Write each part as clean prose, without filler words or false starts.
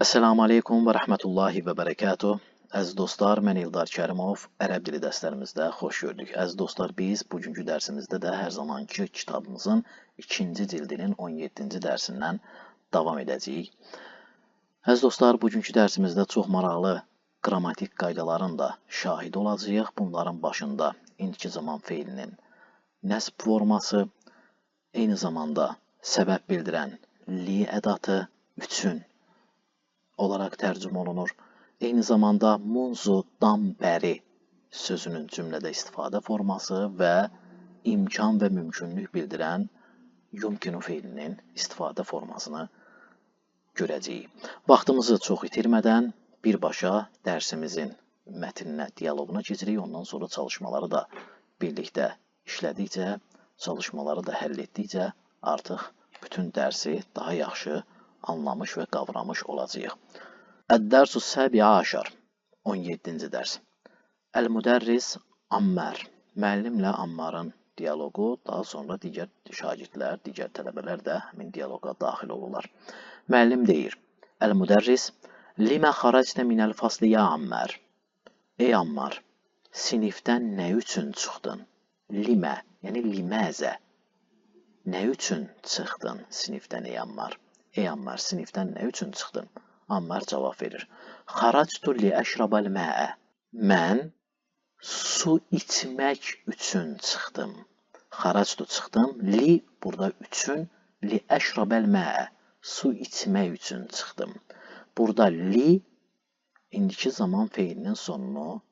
Esselamu Aleyküm və Rəhmətullahi və Bərəkatuh. Əziz dostlar, mən İldar Kərimov. Ərəb dili dərslərimizdə xoş gördük. Əziz dostlar, biz bugünkü dərsimizdə də hər zamanki kitabımızın 2-ci cildinin 17-ci dərsindən davam edəcəyik. Əziz dostlar, bugünkü dərsimizdə çox maraqlı qrammatik qaydaların da şahidi olacağıq. Bunların başında indiki zaman feilinin nəsb forması, eyni zamanda səbəb bildirən li ədatı üçün olaraq tərcümə olunur. Eyni zamanda munzudan bəri sözünün cümlədə istifadə forması və imkan və mümkünlük bildirən yumkinu feilinin istifadə formasını görəcəyik. Vaxtımızı çox itirmədən birbaşa dərsimizin mətninə, dialoquna keçirik. Ondan sonra çalışmaları da birlikdə işlədikcə, çalışmaları da həll etdikcə artıq bütün dərsi daha yaxşı anlamış və qavramış olacağıq. Əd-dərsu səbi aşar 17-ci dərs. Əl-müdərris Ammar. Müəllimlə Ammarın dialoqu, daha sonra digər şagirdlər, digər tələbələr də həmin dialoqa daxil olurlar. Müəllim deyir: Əl-müdərris limə xaractə minəl fasli ya Ammar. Ey Ammar, sinifdən nə üçün çıxdın? Limə, yəni liməzə. Nə üçün çıxdın sinifdən ey Ammar? Ey Ammar, sinifdən nə üçün çıxdın? Ammar cavab verir: Xaractu li əşrabal məə. Mən su içmək üçün çıxdım. Xaractu çıxdım. Li burada üçün, li əşrabal məə. Su içmək üçün çıxdım. Burada li indiki zaman feilinin sonunu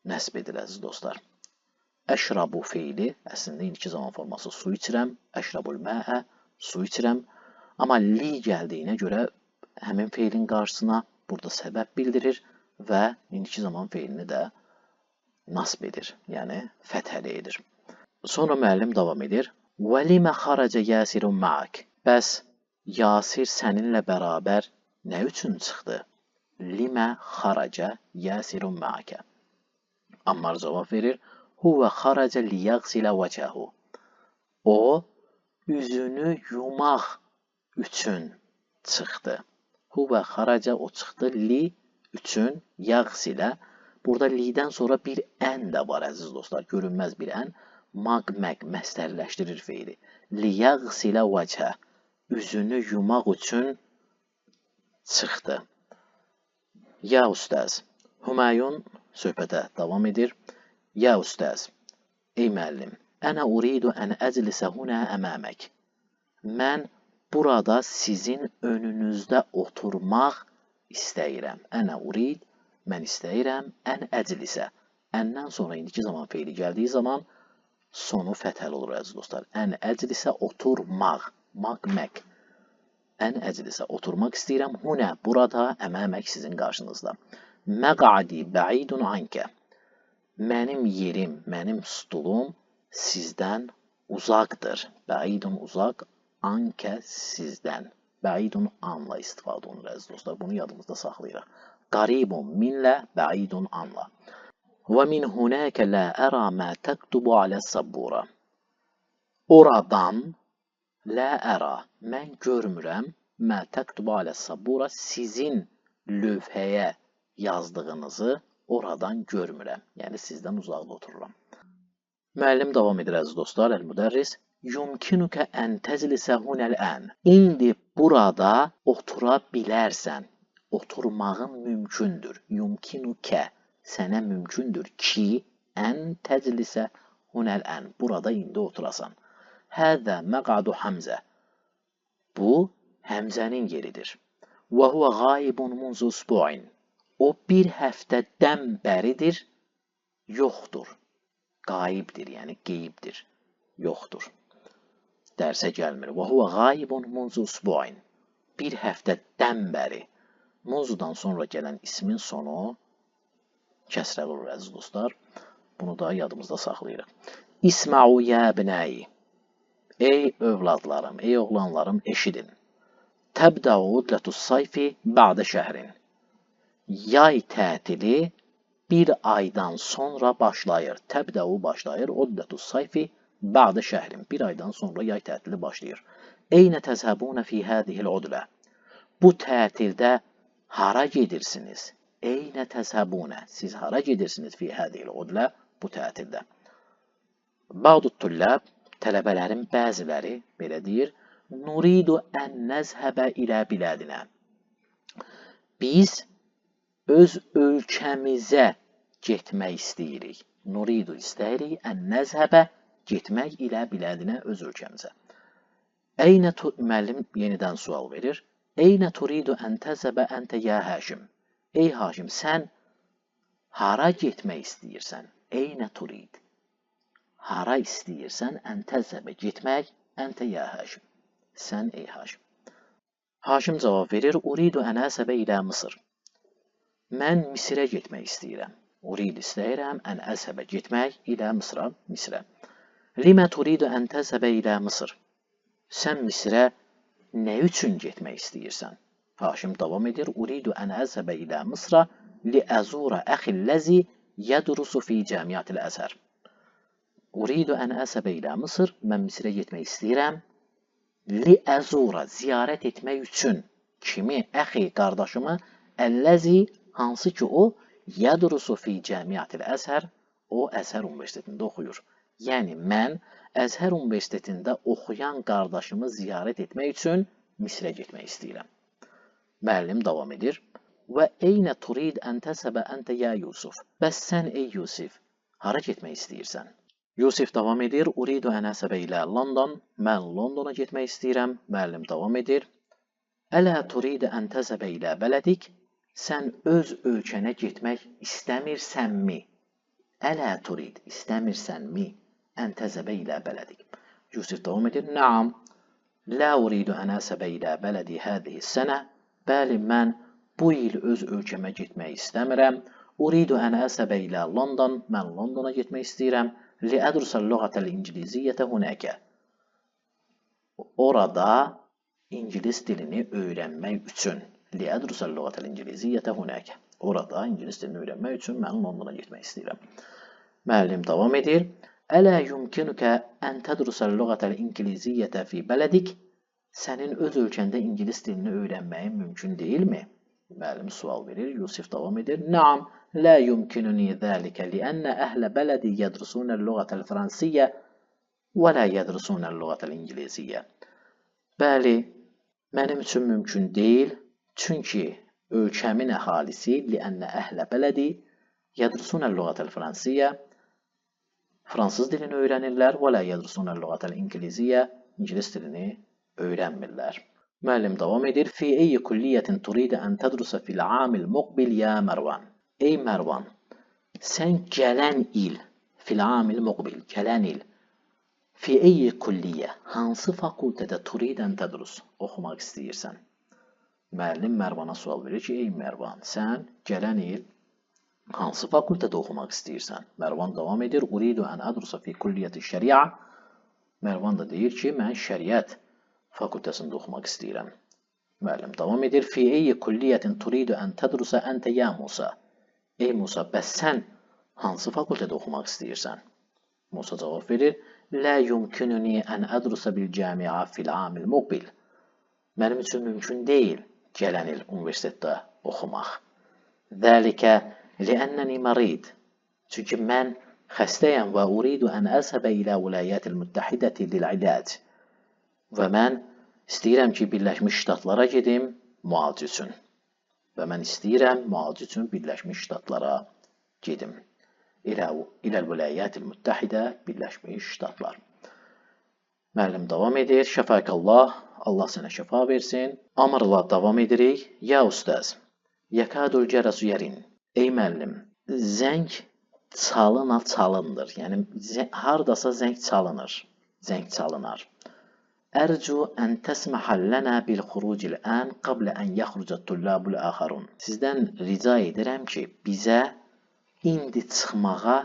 nəsb edir, əziz dostlar. Əşrabu feili əslində indiki zaman forması su içirəm. Əşrabul məə, su içirəm. Amma li gəldiyinə görə həmin feilin qarşısına burada səbəb bildirir və indiki zaman feilini də nasb edir, yəni fəthəli edir. Sonra müəllim davam edir. وَلِمَ خَرَجَ يَاسِرٌ مَعَكَ. Bəs Yasir səninlə bərabər nə üçün çıxdı? Limə xaraca Yasirun ma'aka. Ammar cavab verir: Huve xaraca liyaghsila vecehu. O üzünü yumaq üçün çıxdı. Huve xaraca o çıxdı, li üçün, yaghsilə. Burada lidən sonra bir ən də var, əziz dostlar. Görünməz bir ən. Məq məstərləşdirir feili. Liyaghsilə veceh. Üzünü yumaq üçün çıxdı. Ya ustaz. Humayun söhbətə davam edir. Ya ustaz. Ey müəllim. Ənə uridu ən əclisə hunə əməmək. Mən burada sizin önünüzdə oturmaq istəyirəm. Ənə urid, mən istəyirəm, ən əclisə. Əndən sonra indiki zaman feili gəldiyi zaman sonu fəthəli olur, əziz dostlar. Ən əclisə oturmaq, məq. Ən əclisə oturmaq istəyirəm. Hunə, burada, əməmək sizin qarşınızda. Məqadi bəidun ankə. Mənim yerim, mənim stulum sizdən uzaqdır. Bəidun uzaq, ankə sizdən. Bəidun anla istifadə olunur, əziz dostlar. Bunu yadımızda saxlayırıq. Qaribun minlə, bəidun anla. Və min hunəkə lə ərə mə təktubu aləs-səbbura. Oradan lə ərə, mən görmürəm, mə təktubu aləs-səbbura, sizin lövhəyə yazdığınızı oradan görmürəm. Yəni sizdən uzaqda otururam. Müəllim davam edir, əziz dostlar. Əl-müdərris yumkinukə ən təclisə hunəl-ən. İndi burada otura bilərsən. Oturmağın mümkündür. Yumkinukə, sənə mümkündür ki, ən təclisə hunəl-ən. Burada indi oturasan. Həzə məqadu Həmzə. Bu, Həmzənin yeridir. Və huvə qayibun munzu usbu'in. O bir həftədən bəridir, yoxdur. Qayibdir, yəni qeybdir, yoxdur. Dərsə gəlmir. Və huvə qayibun munzu usbu'in. Bir həftədən bəri. Munzudan sonra gələn ismin sonu kəsrəli olur, əziz dostlar. Bunu da yadımızda saxlayırıq. İsma'u ya binəyi. Ey övladlarım, ey oğlanlarım, eşidin. Təbdəu udlətus sayfi bə'də şəhrin. Yay tətili bir aydan sonra başlayır. Təbdəu başlayır. Udlətus sayfi bə'də şəhrin. Bir aydan sonra yay tətili başlayır. Eynə təzhəbunə fi hədihil udlə. Bu tətildə hara gedirsiniz? Eynə təzhabunə? Siz hara gedirsiniz fi hədil udlə? Bu tətildə. Ba'du tullab, tələbələrin bəziləri belə deyir. Nuridu ən nəzhəbə ilə biladinə. Biz öz ölkəmizə getmək istəyirik. Nuridu istəyirik, ən nəzhəbə getmək ilə biladinə öz ölkəmizə. Eynə müəllim yenidən sual verir. Eynə turidu ən təzəbə əntə ya Haşim? Ey Haşim, sən hara getmək istəyirsən? Eynə turid. Hara istəyirsən? Ən təzəbə getmək, əntə ya Haşim. Sən ey Haşim. Haşim cavab verir. Uridu ən əsəbə ilə Mısır. Mən Misirə getmək istəyirəm. Urid istəyirəm, ən əsəbə getmək ilə Mısra, Misrə. Limə turidu ən təzəbə ilə Mısır. Sən Misrə nə üçün getmək istəyirsən? Haşim davam edir. Uridu ən əzəbə ilə Mısra li əzura əxilləzi yədrusu fi cəmiyyətil əzhər. Uridu ən əzəbə ilə Mısır. Mən Misrə getmək istəyirəm. Li əzura, ziyarət etmək üçün. Kimi? Əxi, qardaşımı. Əlləzi, hansı ki o, yədrusu fi cəmiyyətil əzhər. O, Əzhər Universitetində oxuyur. Yəni, mən Əzhər Universitetində oxuyan qardaşımı ziyarət etmək üçün Misrə getmək istəyirəm. Müəllim davam edir. Və eynə turid ən təsəbə əntə ya Yusuf. Bəs sən ey Yusif, hara getmək istəyirsən? Yusif davam edir. Uridu ən əsəbə ilə London. Mən Londona getmək istəyirəm. Müəllim davam edir. Ələ turid ən təsəbə ilə bələdik. Sən öz ölkənə getmək istəmirsənmi? Ələ turid, istəmirsənmi? Ən təzəbə ilə bələdik. Yusif davam edir. Naam. La uridu ən əsəbə ilə bələdi hədihi sənə. Bəli, mən bu il öz ölkəmə getmək istəmirəm. Uridu ən əsəbə ilə London. Mən Londona getmək istəyirəm. Li ədrusəl lüğətəl İngiliziyyətə hunəkə. Orada İngilis dilini öyrənmək üçün. Li ədrusəl lüğətəl İngiliziyyətə hunəkə. Orada İngilis dilini öyrənmək üçün mən Londona getmək istəyirəm. Müəllim davam edir. Ələ yumkinukə ən tədrusəl lüğətəl İngiliziyyətə fi bələdik. Sənin öz ölkəndə İngilis dilini öyrənməyin mümkün deyilmi? Müəllim sual verir. Yusif davam edir. Naam, la yumkinuni zəlikə liənnə əhlə bələdi yədrusunəl lüğətəl fransiyyə və la yədrusunəl lüğətəl İngiliziyyə. Bəli, mənim üçün mümkün deyil. Çünki ölkəmin əhalisi liənnə əhlə bələdi yədrusunəl lüğətəl fransiyyə fransız dilini öyrənirlər və la yədrusunəl lüğətəl İngiliziyyə İngilis dilini öyrənmirlər. Müəllim davam edir. Fi eyyi kulliyyətin turidə ən tədrusə fil amil muqbil ya Mərvan. Ey Mərvan, sən gələn il, fil amil muqbil, gələn il, fi eyyi kulliyyə, hansı fakültədə turidə ən tədrus, oxumaq istəyirsən? Müəllim Mərvana sual verir ki, ey Mərvan, sən gələn il hansı fakültədə oxumaq istəyirsən? Mərvan davam edir. Uridu ən ədrusə fi kulliyyəti şəriə. Mərvan da deyir ki, mən şəriət fakültəsində oxumaq istəyirəm. Müəllim davam edir. Fi eyyi kulliyyətin turidu ən tədrusə əntə ya Musa. Ey Musa, bəs sən hansı fakültədə oxumaq istəyirsən? Musa cavab verir. La yumkinuni ən ədrusə bil cəmiə fil amil muqbil. Mənim üçün mümkün deyil gələn il universitetdə oxumaq. Zəlikə liənnəni marid. Çünki mən xəstəyəm və uridu ən əzhəbə ilə Vilayətil Müttəhidəti lil-ilac. Və mən istəyirəm ki, Birləşmiş Ştatlara gedim müalicə üçün. Və mən istəyirəm müalicə üçün Birləşmiş Ştatlara gedim. İləl-Vilayətil Müttəhidə, Birləşmiş Ştatlar. Müəllim davam edir. Şəfəkallah, Allah sənə şəfa versin. Amrla davam edirik. Ya ustaz, yəkadul cərəsu yərin. Ey müəllim, zəng çalınır. Yəni, haradasa zəng çalınır. Zəng çalınar. Ərcu ən təsməhəl lənə bil xurucil ən qablə ən yaxrucət tullabul əxarun. Sizdən rica edirəm ki, bizə indi çıxmağa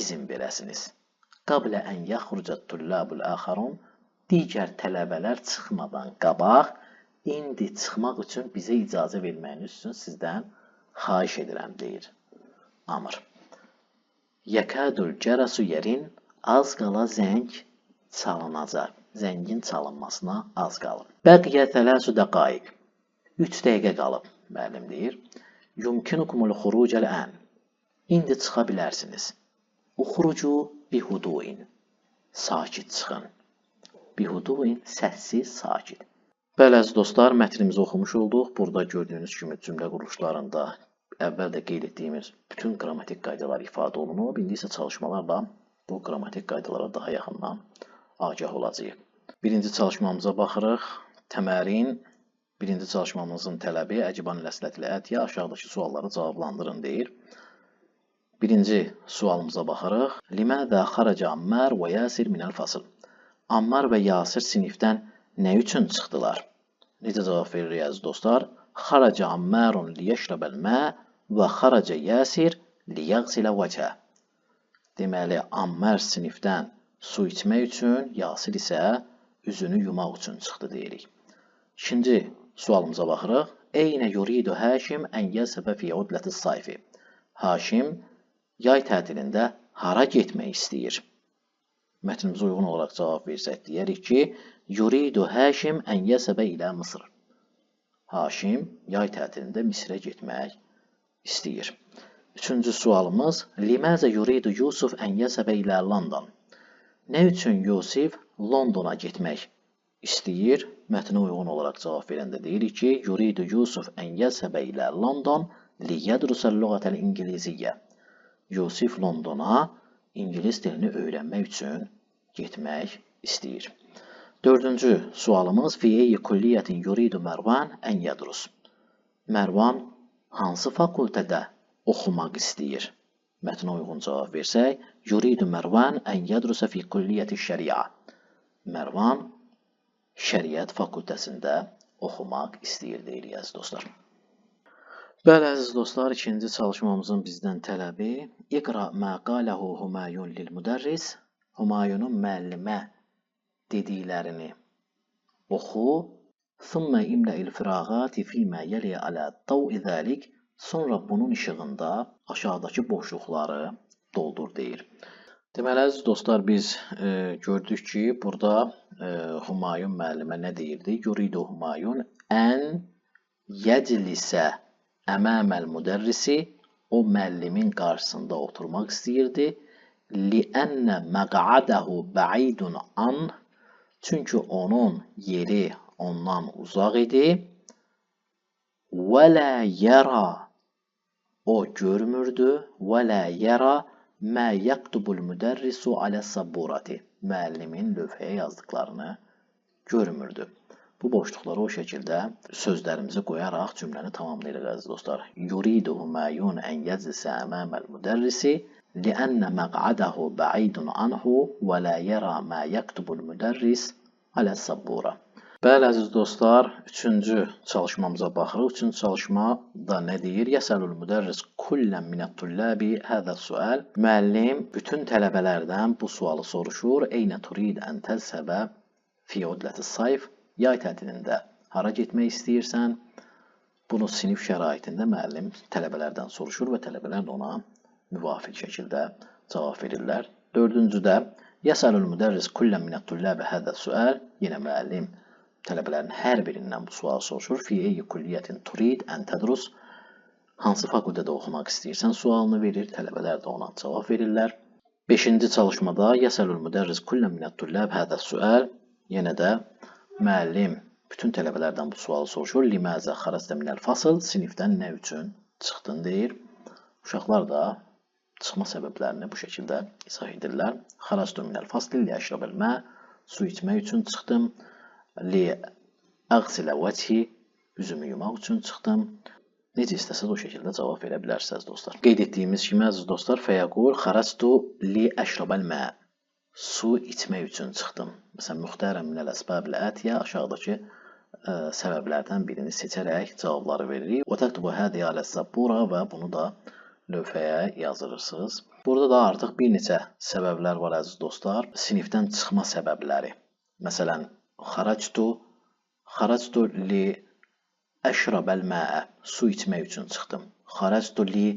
izin verəsiniz. Qablə ən yaxrucət tullabul əxarun. Digər tələbələr çıxmadan qabaq, indi çıxmaq üçün bizə icazə verməyiniz üçün sizdən xahiş edirəm, deyir Amr. Yəkadul cərəsu yerin, az qala zəng çalınacaq. Zəngin çalınmasına az qalır. Bəqiyə tələsü dəqaiq. 3 dəqiqə qalıb, müəllim deyir. Yumkinukumul xurucəl ən. İndi çıxa bilərsiniz. Uxrucu bihuduin. Sakit çıxın. Bihuduin, səssiz, sakit. Bəli, əziz dostlar, mətnimizi oxumuş olduq. Burada gördüyünüz kimi cümlə quruluşlarında əvvəldə qeyd etdiyimiz bütün qrammatik qaydalar ifadə olunub. İndi isə çalışmalarla bu qrammatik qaydalara daha yaxından agah olacağıq. Birinci çalışmamıza baxırıq. Təmərin. Birinci çalışmamızın tələbi əciban ləslətlə ətiyə aşağıdakı sualları cavablandırın deyir. Birinci sualımıza baxırıq. Limədə xaraca Ammar və Yasir minəl fasıl. Ammar və Yasir sinifdən nə üçün çıxdılar? Necə cavab veririk əziz dostlar? Xaraca Ammarun liyeşrəbəl mə və xaraca Yasir liyəğsilə vəcə. Deməli, Ammar sinifdən su içmək üçün, Yasir isə üzünü yumaq üçün çıxdı deyirik. İkinci sualımıza baxırıq. Eynə yuridu Həşim ən yəsəbə fi udləti sayfi. Haşim yay tətilində hara getmək istəyir? Mətnimizə uyğun olaraq cavab versək, deyərik ki, yuridu Həşim ən yəsəbə ilə Mısır. Haşim yay tətilində Misrə getmək istəyir. Üçüncü sualımız, Liməzə yuridu Yusuf ən yəsəbə ilə London. Nə üçün Yusuf Londona getmək istəyir? Mətnə uyğun olaraq cavab verəndə deyirik ki, yuridu Yusuf ən yəsəbə ilə London liyədrusəl lüğətəl İngiliziyyə. Yusuf Londona İngilis dilini öyrənmək üçün getmək istəyir. Dördüncü sualımız, fi eyyi kulliyyətin yuridu Mərvan ən yədrus. Mərvan hansı fakültədə oxumaq istəyir? Mətnə uyğun cavab versək, yuridu Mərvan ən yədrusə fi kulliyyəti şəriə. Mərvan şəriət fakültəsində oxumaq istəyir deyirik əziz dostlar. Bəli, əziz dostlar, ikinci çalışmamızın bizdən tələbi İqra mə qaləhu Humayun lil müdərris. Humayunun müəllimə dediklərini oxu. Thumma imla'il firağati fīmə yəli alə dav'i zəlik. Sonra bunun işığında aşağıdakı boşluqları doldur deyir. Deməli, əziz dostlar, biz gördük ki, burada Humayun müəllimə nə deyirdi? Yuridu Humayun ən yəclisə əməməl müdərrisi, o müəllimin qarşısında oturmaq istəyirdi. Liənnə məq'ədəhu bə'idun an, çünki onun yeri ondan uzaq idi. Və lə yərə, o görmürdü. Və lə yərə mə yəktubul müdərrisu alə sabburati, müəllimin lövhəyə yazdıqlarını görmürdü. Bu boşluqları o şəkildə sözlərimizi qoyaraq cümləni tamamlayırıq əziz dostlar. Yuridu Humayun ən yəclisə əməməl müdərrisi liənnə məq'ədəhu bə'idun anhu və lə yərə mə yəktubul müdərris alə sabbura. Bəli, əziz dostlar, üçüncü çalışmamıza baxırıq. Üçüncü çalışmada nə deyir? Yəsəlul müdərris kullən minət tulləbi həzə suəl. Müəllim bütün tələbələrdən bu sualı soruşur. Eynə turid ən təzhəbə fi udləti sayf. Yay tətilində hara getmək istəyirsən? Bunu sinif şəraitində müəllim tələbələrdən soruşur və tələbələr də ona müvafiq şəkildə cavab verirlər. Dördüncüdə, yəsəlul müdərris kullən minət tulləbi həzə suəl. Yenə müəllim tələbələrin hər birindən bu sualı soruşur. Fi eyyi kulliyyətin turid ən tədrus. Hansı fakültədə oxumaq istəyirsən sualını verir. Tələbələr də ona cavab verirlər. Beşinci çalışmada, yəsəlul müdərris kullən minət tulləbi həzə suəl. Yenə də müəllim bütün tələbələrdən bu sualı soruşur. Liməzə xaracdə minəl fasıl, sinifdən nə üçün çıxdın deyir. Uşaqlar da çıxma səbəblərini bu şəkildə izah edirlər. Xaracdə minəl fasli li əşrəbəl mə, su içmək üçün çıxdım. Li əğsilə vəchi, üzümü yumaq üçün çıxdım. Necə istəsəz o şəkildə cavab verə bilərsiniz dostlar. Qeyd etdiyimiz kimi əziz dostlar, fəyəqul xaracdu li əşrəbəl mə. Su içmək üçün çıxdım. Məsələn, müxtərəm minəl əsbəblə ətiyə aşağıdakı səbəblərdən birini seçərək cavabları veririk. Və təktubu hədiyə alə səbbura və bunu da lövhəyə yazılırsınız. Burada da artıq bir neçə səbəblər var əziz dostlar. Sinifdən çıxma səbəbləri. Məsələn, xaracdu li əşrəbəl məə. Su içmək üçün çıxdım. Xaracdu li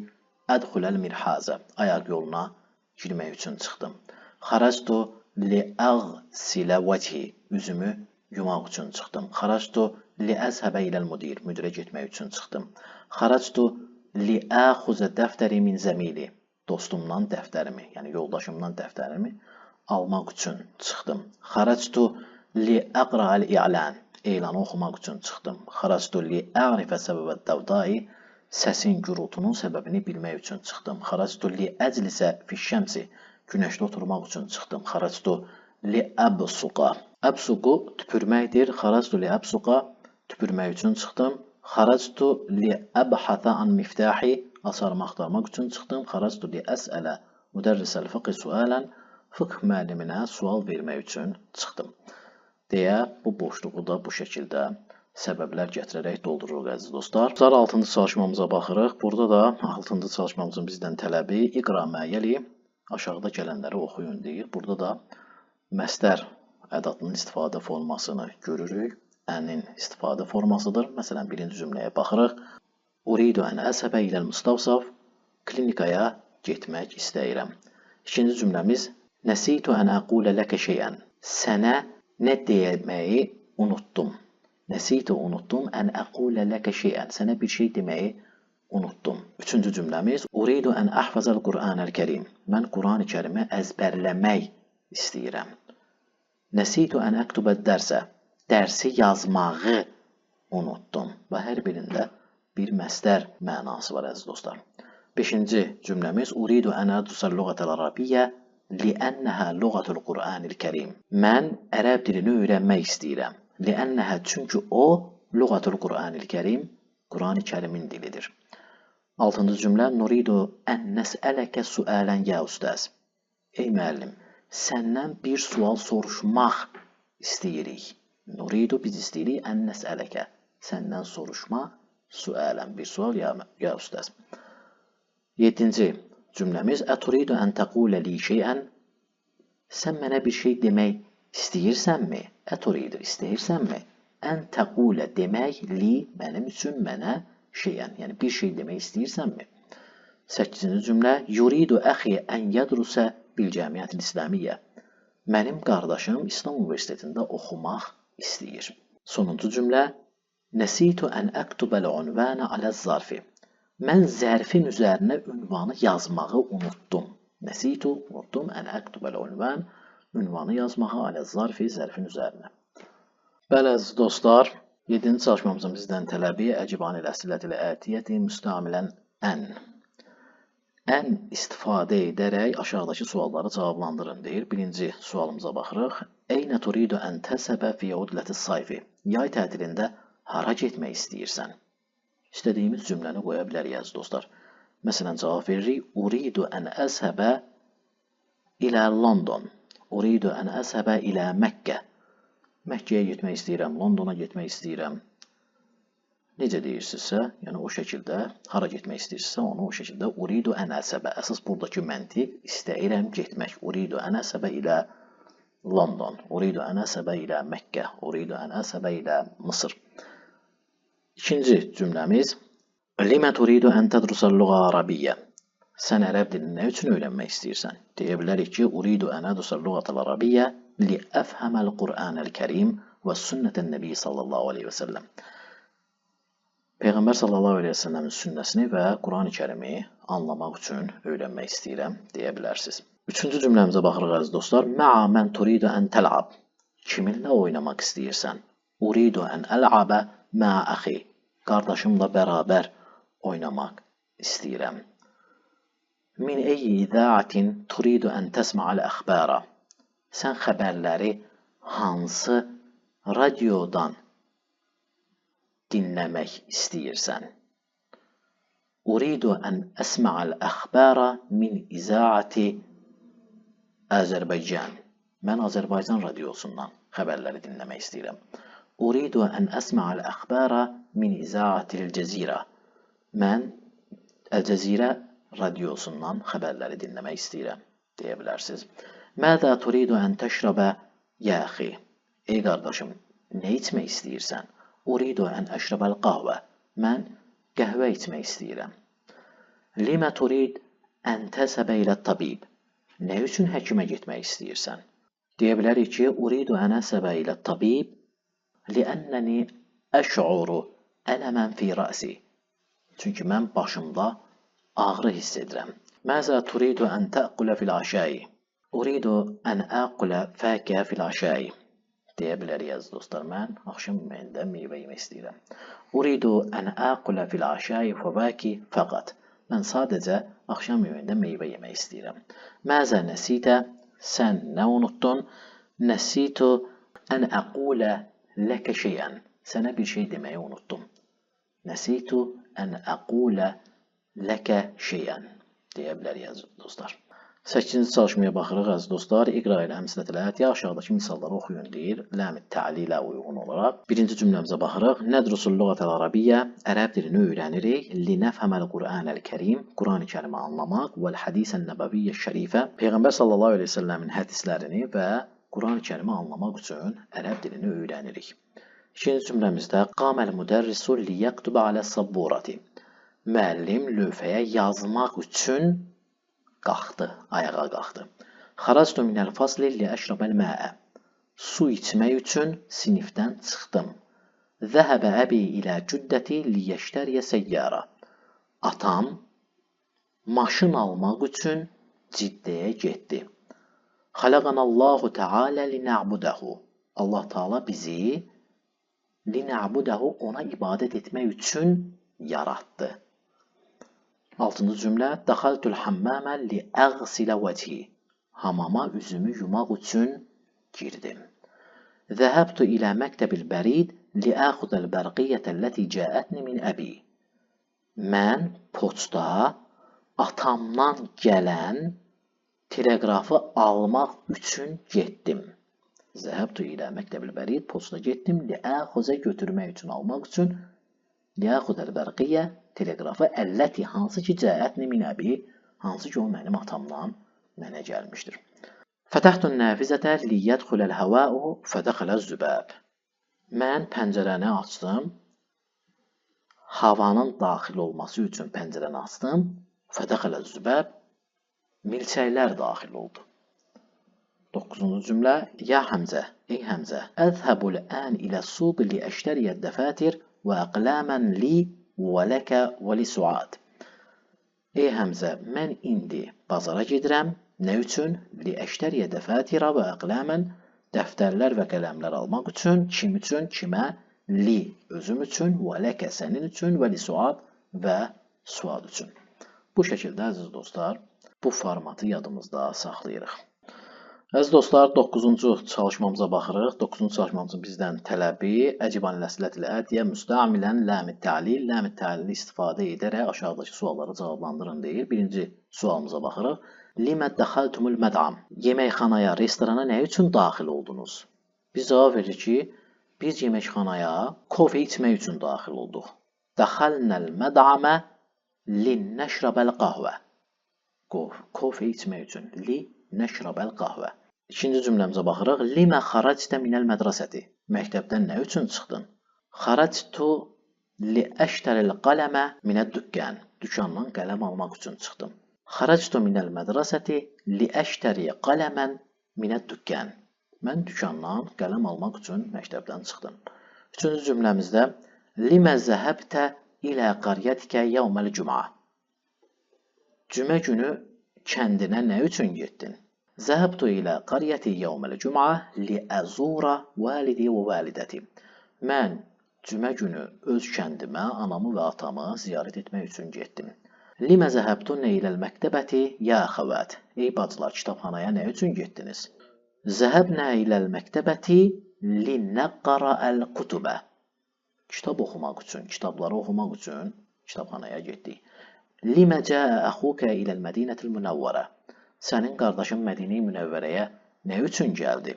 ədxuləl mirhazə. Ayaq yoluna girmək üçün çıxdım. Xaracdu li əğsilə vəchi. Üzümü yumaq üçün çıxdım. Xaracdu liəzhəbə iləl müdir. Müdirə getmək üçün çıxdım. Xaractu liəxuzə dəftəri min zəmili. Dostumdan dəftərimi, yəni yoldaşımdan dəftərimi almaq üçün çıxdım. Xaractu liəqra'al i'lan. Elanı oxumaq üçün çıxdım. Xaractu li'ərifə səbəbət davdai. Səsin, gürultunun səbəbini bilmək üçün çıxdım. Xaractu liəclisə fişşəmsi. Günəşdə oturmaq üçün çıxdım. Xaractu liəbsuqa. Əbsuqu tüpürməkdir. Xaractu liəbsuqa. Tüpürmək üçün çıxdım. Xaractu liəbhətə an miftahi. Asarımı axtarmaq üçün çıxdım. Xaractu liəsələ müdərrisəl fıqhi sualən. Fıqh müəlliminə sual vermək üçün çıxdım. Deyə bu boşluğu da bu şəkildə səbəblər gətirərək doldururuq əziz dostlar. 6-cı çalışmamıza baxırıq. Burada da 6-cı çalışmamızın bizdən tələbi iqra məyyəli, aşağıda gələnləri oxuyun deyir. Burada da məstər ədatının istifadə formasını görürük. Ənin istifadə formasıdır. Məsələn, birinci cümləyə baxırıq. Uridu ən əsəbə iləl müstavsaf. Klinikaya getmək istəyirəm. İkinci cümləmiz Nəsitu ən əqulə ləkə şeyən. Sənə nə deməyi unuttum. Nəsitu unuttum, ən əqulə ləkə şeyən. Sənə bir şey deməyi unuttum. Üçüncü cümləmiz Uridu ən əhfəzəl Qur'anəl Kərim. Mən Qur'an-ı Kərimi əzbərləmək istəyirəm. Nəsitu ən əktubə dərsə. Dərsi yazmağı unuttum. Və hər birində bir məstər mənası var əziz dostlar. Beşinci cümləmiz Uridu ən ədrusəl lüğətəl ərabiyyə liənnəhə lüğətül Qur'anil Kərim. Mən ərəb dilini öyrənmək istəyirəm. Liənnəhə çünki o lüğətül Qur'anil Kərim, Qur'an-ı Kərimin dilidir. 6-cı cümlə Nuridu ən nəsələkə suələn ya ustaz. Ey müəllim, səndən bir sual soruşmaq istəyirik. Nuridu biz istəyirik ən nəsələkə. Səndən soruşmaq, suələn bir sual ya ustaz. 7-ci cümləmiz Əturidu ən təqulə li şeyən. Sən mənə bir şey demək istəyirsənmi? Əturidu istəyirsənmi? Ən təqulə demək li mənim üçün mənə şeyən. Yəni bir şey demək istəyirsənmi? 8-ci cümlə Yuridu əxi ən yədrusə bil cəmiyyətil İslamiyyə. Mənim qardaşım İslam Universitetində oxumaq istəyir. Sonuncu cümlə Nəsitu ən əktubəl unvənə aləz zarfi. Mən zərfin üzərinə ünvanı yazmağı unuttum. Nəsitu unuttum ən əktubəl unvən. Ünvanı yazmağı aləz zarfi zərfin üzərinə. Bəli əziz dostlar, 7-ci çalışmamızın bizdən tələbi əcibanil əslətil ətiyyəti müstəmilən ən. Ən istifadə edərək aşağıdakı sualları cavablandırın deyir. Birinci sualımıza baxırıq. Eynə turidu ən təsəbə fi udləti sayfi. Yay tətilində hara getmək istəyirsən? İstədiyimiz cümləni qoya bilərik əziz dostlar. Məsələn, cavab veririk. Uridu ən əzhəbə ilə London. Uridu ən əzhəbə ilə Məkkə. Məkkəyə getmək istəyirəm, Londona getmək istəyirəm. Necə deyirsinizsə, yəni o şəkildə, hara getmək istəyirsinizsə, onu o şəkildə Uridu ən əzhəbə. Əsas buradakı məntiq istəyirəm getmək. Uridu ən əzhəbə ilə London. Uridu ən əzhəbə ilə Məkkə. Uridu ən əzhəbə ilə Mısır. İkinci cümləmiz Limə turidu ən tədrusəl lüğə arabiyyə. Sən ərəb dilini nə üçün öyrənmək istəyirsən? Deyə bilərik ki, Uridu ən ədrusəl lüğətəl arabiyyə li əfhəməl Qur'anəl Kərim və sünnətən nəbi sallallahu aleyhi və səlləm. Peyğəmbər sallallahu aleyhi və səlləmin sünnəsini və Qur'an-ı Kərimi anlamaq üçün öyrənmək istəyirəm deyə bilərsiniz. Üçüncü cümləmizə baxırıq əziz dostlar. Mə'a mən turidu ən təl'ab. Kiminlə oynamaq istəyirsən? Uridu ən əl'abə mə'a əxi. Qardaşımla bərabər oynamaq istəyirəm. Min eyyi idəatin turidu ən təsma'al əxbəra. Sən xəbərləri hansı radiodan dinləmək istəyirsən? Uridu ən əsma'al əxbəra min izaati Azərbaycan. Mən Azərbaycan radiosundan xəbərləri dinləmək istəyirəm. Uridu ən əsma'al əxbəra min izaatil cəzirə. Mən Əl-Cəzirə radiosundan xəbərləri dinləmək istəyirəm deyə bilərsiniz. Mədə turidu ən təşrəbə yəxi. Ey qardaşım, nə içmək istəyirsən? Uridu ən əşrəbəl qəhvə. Mən qəhvə içmək istəyirəm. Limə turid ən təsəbə ilə tabib. Nə üçün həkimə getmək istəyirsən? Deyə bilərik ki, Uridu ən əsəbə ilə tabib liənnəni əş'uru ələmən fi rəsi. Çünki mən başımda ağrı hiss edirəm. Məzə turidu ən təqulə fil aşəyi. Uridu ən əqulə fəkə fil aşəyi. Deyə bilərik əziz dostlar, mən axşam yeməyində meyvə yemək istəyirəm. Uridu ən əqulə fil aşəyi fəvəki fəqat. Mən sadəcə axşam yeməyində meyvə yemək istəyirəm. Məzə nəsitə, sən nə unuttun? Nəsitu ən əqulə ləkə şeyən. Sənə bir şey deməyi unuttum. Nəsitu ən əqulə ləkə şeyən. Deyə bilərik əziz dostlar. 8-ci çalışmaya baxırıq əziz dostlar. İqra ilə əmsilət ilə aşağıdakı misalları oxuyun deyir. Ləmit təlilə uyğun olaraq. Birinci cümləmizə baxırıq. Nədrusul lüğətəl arabiyyə. Ərəb dilini öyrənirik. Linəfhəməl Qur'anəl kərim. Qur'an-ı Kərimi anlamaq. Vəl hədisən nəbəviyyə şərifə. Peyğəmbər sallallahu əleyhi və səlləmin hədislərini və Qur'an-ı Kərimi anlamaq üçün ərəb dilini öyrənirik. İkinci cümləmizdə qaməl müdərrisu liyəktubə alə sabburati. Müəllim lövhəyə yazmaq üçün qalxdı, ayağa qalxdı. Xaractu minəl fasli li əşrabəl məə. Su içmək üçün sinifdən çıxdım. Zəhəbə əbi ilə cüddəti liyəştəriyə səyyara. Atam maşın almaq üçün Ciddəyə getdi. Xələqənəllahu təalə linə'budəhu. Allah Taala bizi linə'budəhu, ona ibadət etmək üçün yaratdı. 6-cı cümlə. Dəxaltul hammamə li əğsilə vəchi. Hamama üzümü yumaq üçün girdim. Zəhəbtu ilə məktəbil bərid li əxudəl bərqiyyətə ləti cəətni min əbi. Mən poçta atamdan gələn teleqrafı almaq üçün getdim. Zəhəbtu ilə məktəbil bərid, poçta getdim, li əxuzə götürmək üçün, almaq üçün, li əxudəl bərqiyyə teleqrafı əlləti, hansı ki cəətni min əbi, hansı ki o mənim atamdan mənə gəlmişdir. Fətəxtun nəfizətə liyyədxuləl həvəu fədəxələz zübəb. Mən pəncərəni açdım, havanın daxil olması üçün pəncərəni açdım, fədəxələz zübəb, milçəklər daxil oldu. 9-cu cümlə. Ya Həmzə, ey Həmzə, əzhəbul ən ilə suq li əştəriyyət dəfətir və əqləmən li və ləkə və li suad. Ey Həmzə, mən indi bazara gedirəm. Nə üçün? Li əştəriyə dəfətirə və əqləmən, dəftərlər və qələmlər almaq üçün. Kim üçün? Kimə? Li, özüm üçün, və ləkə, sənin üçün, və li suad, və suad üçün. Bu şəkildə əziz dostlar, bu formatı yadımızda saxlayırıq. Əziz dostlar, 9-cu çalışmamıza baxırıq. 9-cu çalışmamızın bizdən tələbi əcibani ləslət ilə ədiyə müstəamilən ləmit təlil. Ləmit təlili istifadə edərək aşağıdakı sualları cavablandırın deyir. Birinci sualımıza baxırıq. Limə dəxaltumul məd'am. Yeməkxanaya, restorana nə üçün daxil oldunuz? Biz cavab veririk ki, biz yeməkxanaya kofe içmək üçün daxil olduq. Dəxalnəl məd'amə linnəşrəbəl qəhvə. Kofe içmək üçün. Linnəşrəbəl qəhvə. İkinci cümləmizə baxırıq. Limə xaractə minəl mədrəsəti. Məktəbdən nə üçün çıxdın? Xaractu li əştəril qələmə minəd dükkən. Dükkandan qələm almaq üçün çıxdım. Xaractu minəl mədrəsəti li əştəri qələmən minəd dükkən. Mən dükkandan qələm almaq üçün məktəbdən çıxdım. Üçüncü cümləmizdə limə zəhəbtə ilə qaryətikə yevməl cümə. Cümə günü kəndinə nə üçün getdin? Zəhəbtu ilə qaryəti yevməl cümə li əzura validi və validəti. Mən cümə günü öz kəndimə, anamı və atamı ziyarət etmək üçün getdim. Limə zəhəbtunə iləl məktəbəti ya əxəvət. Ey bacılar, kitabxanaya nə üçün getdiniz? Zəhəbnə iləl məktəbəti li nəqqarəəl qutubə. Kitab oxumaq üçün, kitabları oxumaq üçün kitabxanaya getdik. Limə cəə əxukə iləl mədinətil münəvvərə. Sənin qardaşın Mədinə-i Münəvvərəyə nə üçün gəldi?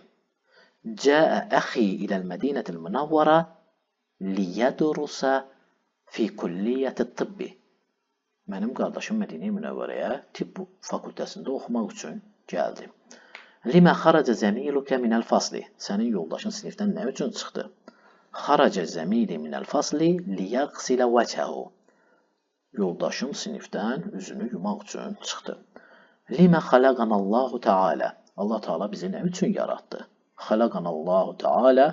Cəə əxi iləl mədinətil münəvvərə liyədrusə fi kulliyyəti tibbi. Mənim qardaşım Mədinə-i Münəvvərəyə tibb fakültəsində oxumaq üçün gəldi. Limə xaracə zəmilukə minəl fasli. Sənin yoldaşın sinifdən nə üçün çıxdı? Xaracə zəmili minəl fasli liyəqsilə vəcəhu. Yoldaşım sinifdən üzünü yumaq üçün çıxdı. Limə xələqənəllahu təalə. Allah Taala bizi nə üçün yaratdı? Xələqənəllahu təalə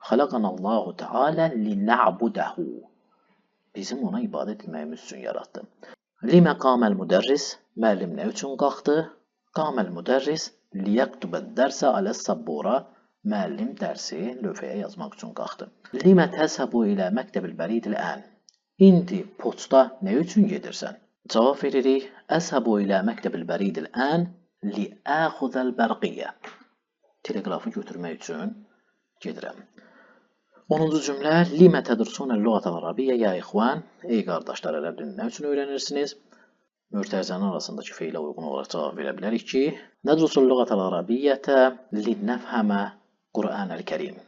Xalaqanallahu Teala lina'budahu. Bizim ona ibadət etməyimiz üçün yaratdı. Limə qaməl müdərris. Müəllim nə üçün qalxdı? Qaməl müdərris liyaktubə dərsə alə sabbura. Müəllim dərsi lövhəyə yazmaq üçün qalxdı. Limə təzhəbu ilə məktəbil bəridil ən. İndi poçta nə üçün gedirsən? Cavab veririk. Əzhəbu ilə məktəbil bəridil ən liəxudəl bərqiyyə. Teleqrafı götürmək üçün gedirəm. 10-cu cümlə. Limə tədrusunə lüğətəl ərabiyyə ya ixvan. Ey qardaşlar, ərəb dilini nə üçün öyrənirsiniz? Mürtəzənin arasındakı feilə uyğun olaraq cavab verə bilərik ki, nədrusul lüğətəl ərabiyyətə linnəfhəmə Qur'an-əl-Kərim.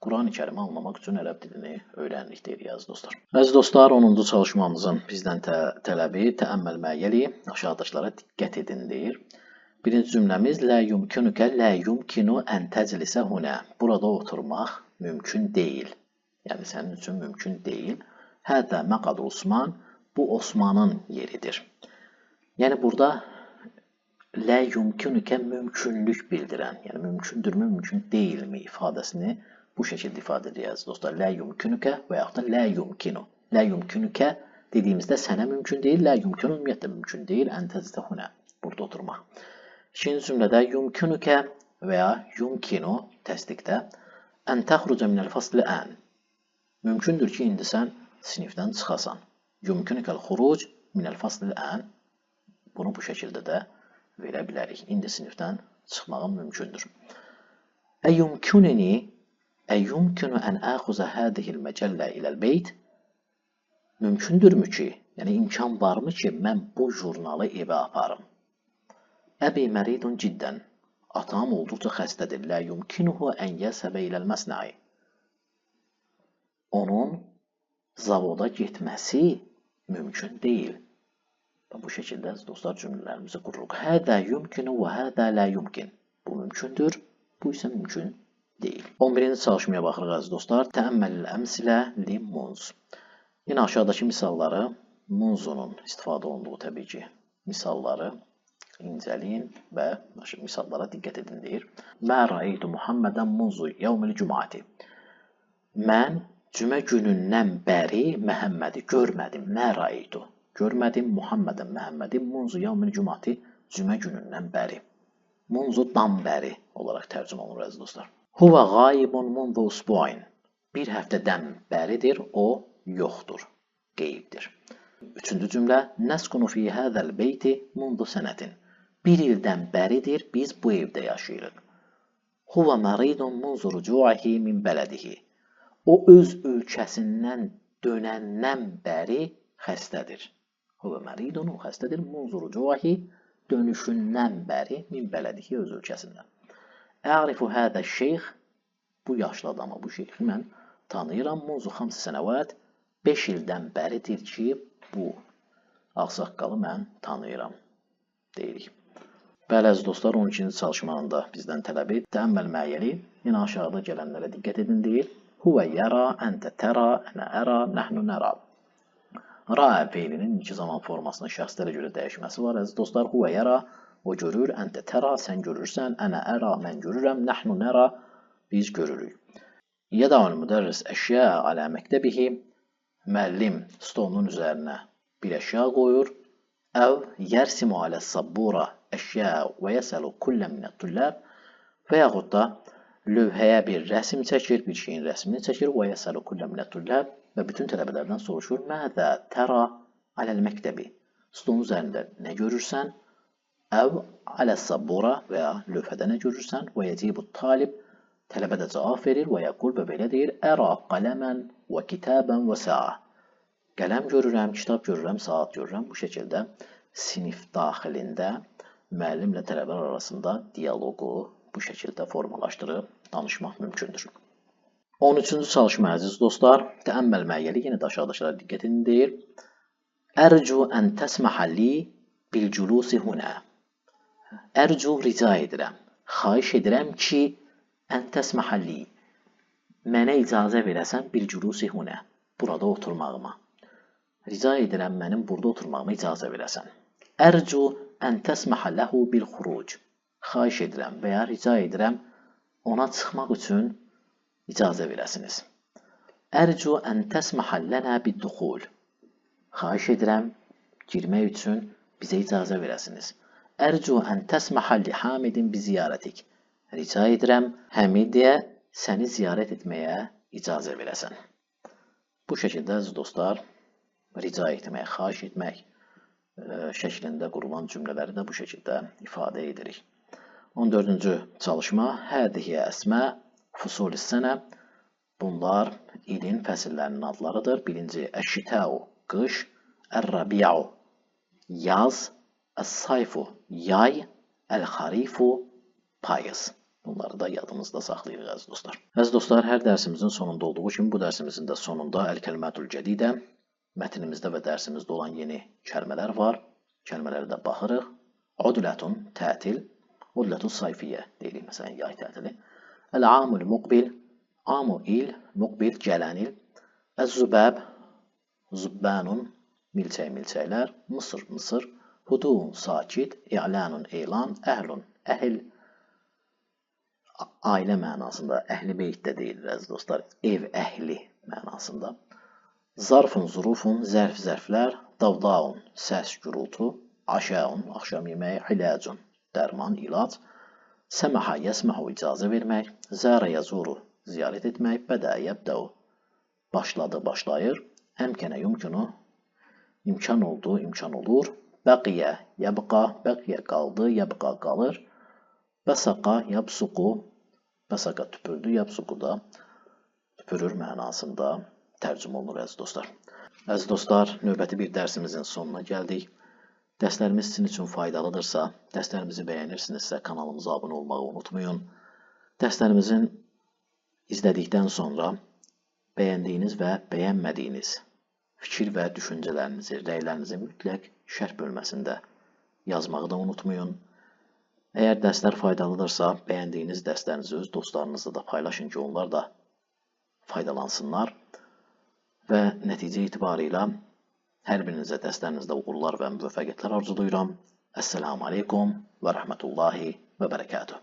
Quran-ı Kərimi anlamaq üçün ərəb dilini öyrəndik deyirik əziz dostlar. Əziz dostlar, 10-cu çalışmamızın bizdən tələbi təəmməl müəyyəli, aşağıdakılara diqqət edin deyir. Birinci cümləmiz lə yumkinukə lə yumkinu ən təclisə hunə. Burada oturmaq mümkün deyil. Yəni sənin üçün mümkün deyil. Hədə məqad Osman, bu Osmanın yeridir. Yəni burada lə yumkinukə mümkünlük bildirən, yəni mümkündürmü, mümkün deyilmi ifadəsini bu şəkildə ifadə edirik dostlar. Lə yumkinukə və yaxud da lə yumkinu. Lə yumkinukə dediyimizdə sənə mümkün deyil, lə yumkinu ümumiyyətlə mümkün deyil, ən təclisə hunə. Burada oturmaq. İkinci cümlədə yumkinukə və ya yumkinu təsdiqdə ən təxrucə minəl fasli ən. Mümkündür ki, indi sən sinifdən çıxasan. Yumkinukəl xuruc minəl fasli ən. Bunu bu şəkildə də verə bilərik. İndi sinifdən çıxmağım mümkündür. Əyyumkinu ən əxuzə hədihil məcəllə iləl beyt. Mümkündürmü ki, yəni imkan varmı ki, mən bu jurnalı evə aparım? Əbi məridun ciddən. Atam olduqca xəstədir. Lə yumkinuhu ən yəsəbə iləl məsnəi. Onun zavoda getməsi mümkün deyil. Bu şəkildə dostlar cümlələrimizi qururuq. Hədə yumkinu və hədə lə yumkin. Bu mümkündür, bu isə mümkün deyil. 11-ci çalışmaya baxırıq əziz dostlar. Təəmməlil əmsilə li munz. Yenə aşağıdakı misalları, munzunun istifadə olunduğu təbii ki, misalları incələyin və misallara diqqət edin deyir. Mə rəeytu Muhammədən munzu yevmil cümati. Mən cümə günündən bəri Məhəmmədi görmədim. Mə rəeytu. Görmədim Muhammədən Məhəmmədi munzu yevmil cümati, cümə günündən bəri. Munzudan bəri olaraq tərcümə olunur əziz dostlar. Huvə qayibun munzu usbu'in. Bir həftədən bəridir, o yoxdur, qeybdir. Üçüncü cümlə. Nəskunu fi hədəl beyti munzu sənətin. Bir ildən bəridir, biz bu evdə yaşayırıq. Huvə məridun munzu rücu'ihi min bələdihi. O öz ölkəsindən dönəndən bəri xəstədir. Huvə məridun, o xəstədir. Munzu rücu'ihi, dönüşündən bəri min bələdihi, öz ölkəsindən. Ərifu hədə şeyx. Bu yaşlı adamı, bu şeyxi mən tanıyıram. Munzu 5 sənəvət. 5 ildən bəridir ki, bu ağsaqqalı mən tanıyıram deyirik. Bəli əziz dostlar, 12-ci çalışmanın da bizdən tələbi təəmməl müəyyəli. Yenə aşağıda gələnlərə diqqət edin deyir. Huvə yəra, əntə tərə, ənə ərə, nəhnu nərə. Rə feilinin iki zaman formasının şəxslərə görə dəyişməsi var. Əziz dostlar, huvə yəra, o görür, əntə tərə, sən görürsən, ənə ərə, mən görürəm, nəhnu nərə, biz görürük. Yədəul müdərris əşyə alə məktəbihi. Müəllim stolunun üzərinə bir əşya qoyur. Əv yərsimu alə sabbura əşyə və yəsəlu kullə minət tulləb. Və yaxud da lövhəyə bir rəsm çəkir, bir şeyin rəsmini çəkir və yəsəlu kullə minət tulləb və bütün tələbələrdən soruşur. Mədə tərə aləl məktəbi. Stolun üzərində nə görürsən? Əv alə sabbura və ya lövhədə nə görürsən? Və yəcibu talib. Tələbə də cavab verir və yəqul və belə deyir. Ərə qələmən və kitabən və səə. Qələm görürəm, kitab görürəm, saat görürəm. Bu şəkildə sinif daxilində müəllimlə tələbələr arasında dialoqu bu şəkildə formalaşdırıb danışmaq mümkündür. 13-cü çalışma əziz dostlar, təəmməl müəyyəli yenə də aşağıdakılara diqqət edin deyir. Ərcu ən təsməhə li bil culusi hunə. Ərcu rica edirəm, xahiş edirəm ki, ən təsməhə li, mənə icazə verəsən bil culusi hunə, burada oturmağıma. Rica edirəm, mənim burada oturmağıma icazə verəsən. Ərcu ən təsməhə ləhu bil xuruc. Xahiş edirəm və ya rica edirəm, ona çıxmaq üçün icazə verəsiniz. Ərcu ən təsməhə lənə bid-duxul. Xahiş edirəm, girmək üçün bizə icazə verəsiniz. Ərcu ən təsməhə li Hamidin bi ziyarətik. Rica edirəm, Həmidiyə səni ziyarət etməyə icazə verəsən. Bu şəkildə əziz dostlar, rica etmək, xahiş etmək şəklində qurulan cümlələri də bu şəkildə ifadə edirik. 14-cü çalışma. Hədihiyə əsmə fusulis sənə. Bunlar ilin fəsillərinin adlarıdır. Birinci, əşşitəu, qış, ər-rabi'u, yaz, əs-sayfu, yay, əl-xarifu, payız. Bunları da yadımızda saxlayırıq əziz dostlar. Əziz dostlar, hər dərsimizin sonunda olduğu kimi bu dərsimizin də sonunda əl-kəlmətul cədidə mətnimizdə və dərsimizdə olan yeni kəlmələr var. Kəlmələrə də baxırıq. Udlətun, tətil, udlətun sayfiyyə deyilik, məsələn, yay tətili. Əl-amul muqbil, amu il, muqbil, gələn il. Əz-zübəb, zübbənun, milçək, milçəklər. Mısır, mısır. Hudun, sakit, i'lanun, elan, əhlun, əhl. Ailə mənasında, əhli beytdə deyilir əziz dostlar, ev əhli mənasında. Zarfun, zurufun, zərf, zərflər, davdaun, səs, gürultu, aşaun, axşam yeməyi, hiləcun, dərman, ilac, səməhə, yəsməhə, icazə vermək, zərə, yazuru, ziyarət etmək, bədə, yəbdəu, başladı, başlayır, əmkənə, yumkunu, imkan oldu, imkan olur, bəqiyə, yəbqa, bəqiyə, qaldı, yəbqa, qalır, bəsaqa, yəbsuqu, bəsaqa tüpürdü, yəbsuqu da tüpürür mənasında tərcümə olunur əziz dostlar. Əziz dostlar, növbəti bir dərsimizin sonuna gəldik. Dərslərimiz sizin üçün faydalıdırsa, dərslərimizi bəyənirsinizsə kanalımıza abunə olmağı unutmayın. Dərslərimizin izlədikdən sonra bəyəndiyiniz və bəyənmədiyiniz fikir və düşüncələrinizi, rəylərinizi mütləq şərh bölməsində yazmağı da unutmayın. Əgər dərslər faydalıdırsa, bəyəndiyiniz dərslərinizi öz dostlarınızla da paylaşın ki, onlar da faydalansınlar. Və nəticə itibarilə hər birinizə dərslərinizdə uğurlar və müvəffəqiyyətlər arzulayıram. Əssəlamu aleykum və rəhmətullahi və bərəkatuhu.